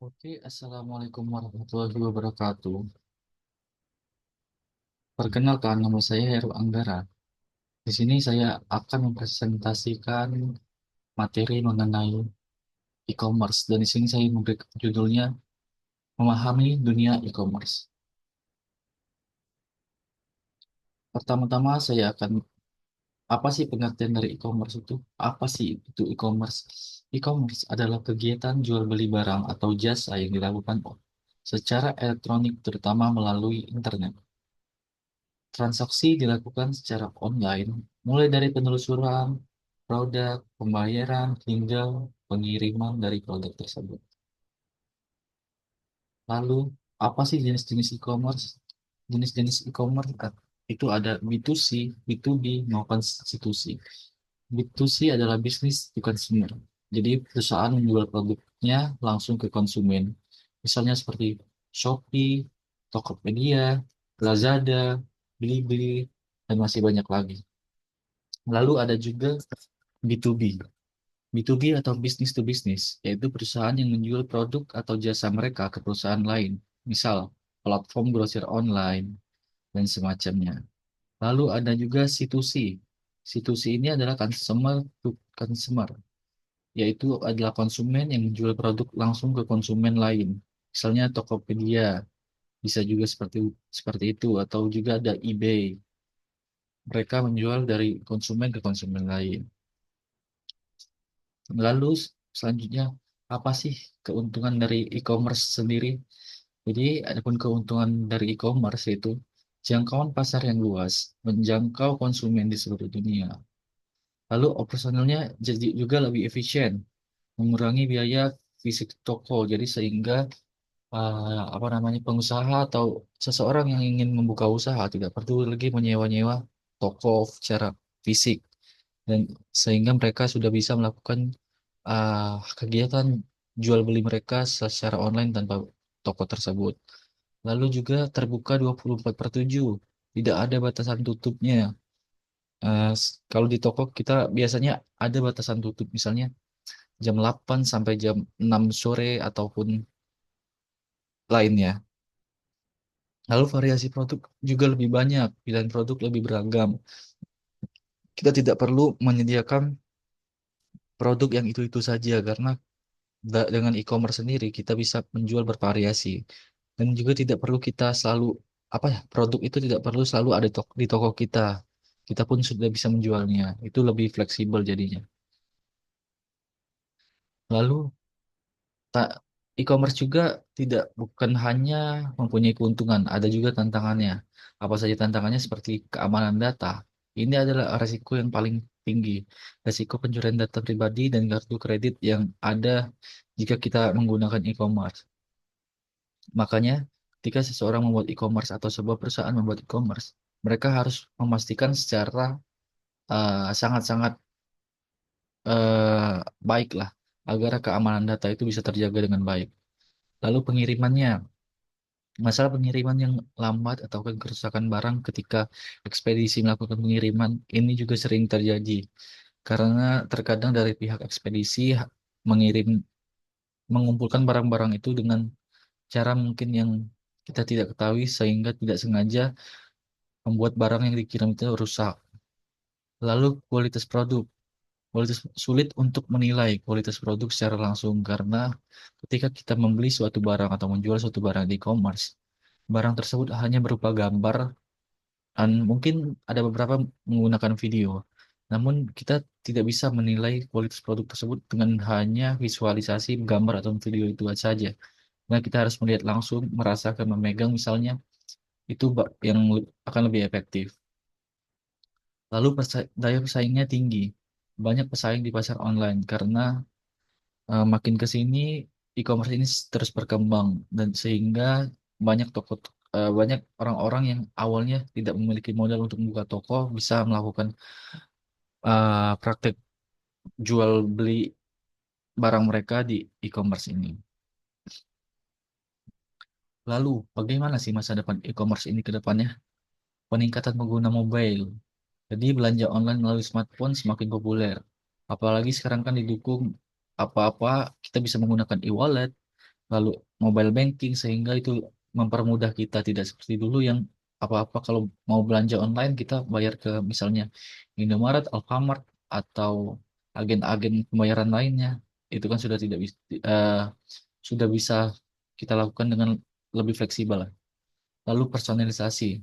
Oke, Assalamualaikum warahmatullahi wabarakatuh. Perkenalkan, nama saya Heru Anggara. Di sini saya akan mempresentasikan materi mengenai e-commerce, dan di sini saya memberi judulnya Memahami Dunia E-commerce. Pertama-tama saya akan, apa sih pengertian dari e-commerce itu? Apa sih itu e-commerce? E-commerce adalah kegiatan jual beli barang atau jasa yang dilakukan secara elektronik, terutama melalui internet. Transaksi dilakukan secara online, mulai dari penelusuran produk, pembayaran, hingga pengiriman dari produk tersebut. Lalu, apa sih jenis-jenis e-commerce? Jenis-jenis e-commerce itu ada B2C, B2B, maupun C2C. B2C adalah bisnis to consumer. Jadi, perusahaan menjual produknya langsung ke konsumen. Misalnya seperti Shopee, Tokopedia, Lazada, Blibli, dan masih banyak lagi. Lalu ada juga B2B. B2B atau business to business, yaitu perusahaan yang menjual produk atau jasa mereka ke perusahaan lain, misal platform grosir online dan semacamnya. Lalu ada juga C2C. C2C ini adalah consumer to consumer, yaitu adalah konsumen yang menjual produk langsung ke konsumen lain. Misalnya Tokopedia, bisa juga seperti seperti itu, atau juga ada eBay. Mereka menjual dari konsumen ke konsumen lain. Lalu selanjutnya, apa sih keuntungan dari e-commerce sendiri? Jadi adapun keuntungan dari e-commerce itu jangkauan pasar yang luas, menjangkau konsumen di seluruh dunia. Lalu operasionalnya jadi juga lebih efisien, mengurangi biaya fisik toko. Jadi sehingga apa namanya, pengusaha atau seseorang yang ingin membuka usaha tidak perlu lagi menyewa-nyewa toko secara fisik, dan sehingga mereka sudah bisa melakukan kegiatan jual beli mereka secara online tanpa toko tersebut. Lalu juga terbuka 24/7, tidak ada batasan tutupnya. Kalau di toko kita biasanya ada batasan tutup, misalnya jam 8 sampai jam 6 sore ataupun lainnya. Lalu variasi produk juga lebih banyak, pilihan produk lebih beragam. Kita tidak perlu menyediakan produk yang itu-itu saja, karena dengan e-commerce sendiri kita bisa menjual bervariasi. Dan juga tidak perlu kita selalu, apa ya, produk itu tidak perlu selalu ada di toko kita. Kita pun sudah bisa menjualnya. Itu lebih fleksibel jadinya. Lalu tak e-commerce juga tidak bukan hanya mempunyai keuntungan, ada juga tantangannya. Apa saja tantangannya? Seperti keamanan data. Ini adalah resiko yang paling tinggi. Resiko pencurian data pribadi dan kartu kredit yang ada jika kita menggunakan e-commerce. Makanya, ketika seseorang membuat e-commerce atau sebuah perusahaan membuat e-commerce, mereka harus memastikan secara sangat-sangat baik lah, agar keamanan data itu bisa terjaga dengan baik. Lalu pengirimannya, masalah pengiriman yang lambat atau kerusakan barang ketika ekspedisi melakukan pengiriman ini juga sering terjadi, karena terkadang dari pihak ekspedisi mengirim mengumpulkan barang-barang itu dengan cara mungkin yang kita tidak ketahui, sehingga tidak sengaja membuat barang yang dikirim itu rusak. Lalu kualitas produk. Kualitas sulit untuk menilai kualitas produk secara langsung, karena ketika kita membeli suatu barang atau menjual suatu barang di e-commerce, barang tersebut hanya berupa gambar dan mungkin ada beberapa menggunakan video. Namun kita tidak bisa menilai kualitas produk tersebut dengan hanya visualisasi gambar atau video itu saja. Nah, kita harus melihat langsung, merasakan, memegang misalnya, itu yang akan lebih efektif. Lalu daya pesaingnya tinggi. Banyak pesaing di pasar online karena makin ke sini e-commerce ini terus berkembang, dan sehingga banyak banyak orang-orang yang awalnya tidak memiliki modal untuk membuka toko bisa melakukan praktek jual beli barang mereka di e-commerce ini. Lalu, bagaimana sih masa depan e-commerce ini ke depannya? Peningkatan pengguna mobile. Jadi belanja online melalui smartphone semakin populer. Apalagi sekarang kan didukung apa-apa kita bisa menggunakan e-wallet, lalu mobile banking sehingga itu mempermudah kita tidak seperti dulu yang apa-apa kalau mau belanja online kita bayar ke misalnya Indomaret, Alfamart atau agen-agen pembayaran lainnya itu kan sudah tidak bisa sudah bisa kita lakukan dengan lebih fleksibel lah. Lalu personalisasi,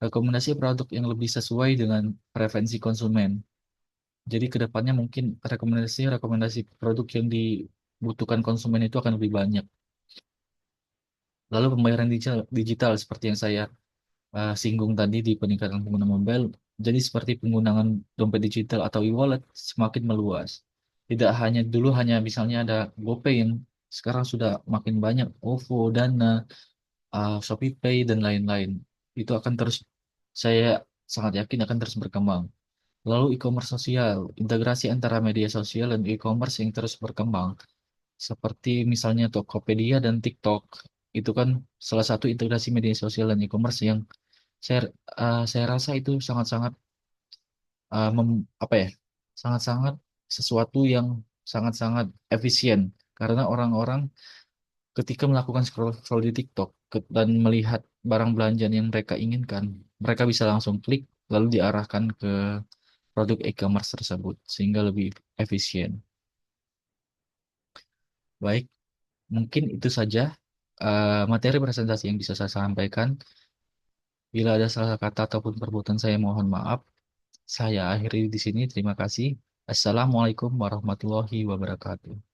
rekomendasi produk yang lebih sesuai dengan preferensi konsumen. Jadi kedepannya mungkin rekomendasi produk yang dibutuhkan konsumen itu akan lebih banyak. Lalu pembayaran digital seperti yang saya singgung tadi di peningkatan pengguna mobile. Jadi seperti penggunaan dompet digital atau e-wallet semakin meluas. Tidak hanya dulu hanya misalnya ada GoPay yang sekarang sudah makin banyak OVO, Dana, ShopeePay dan lain-lain. Itu akan terus saya sangat yakin akan terus berkembang. Lalu e-commerce sosial, integrasi antara media sosial dan e-commerce yang terus berkembang. Seperti misalnya Tokopedia dan TikTok. Itu kan salah satu integrasi media sosial dan e-commerce yang saya saya rasa itu sangat-sangat apa ya? Sangat-sangat sesuatu yang sangat-sangat efisien karena orang-orang ketika melakukan scroll di TikTok dan melihat barang belanjaan yang mereka inginkan, mereka bisa langsung klik lalu diarahkan ke produk e-commerce tersebut sehingga lebih efisien. Baik, mungkin itu saja materi presentasi yang bisa saya sampaikan. Bila ada salah kata ataupun perbuatan saya mohon maaf. Saya akhiri di sini. Terima kasih. Assalamualaikum warahmatullahi wabarakatuh.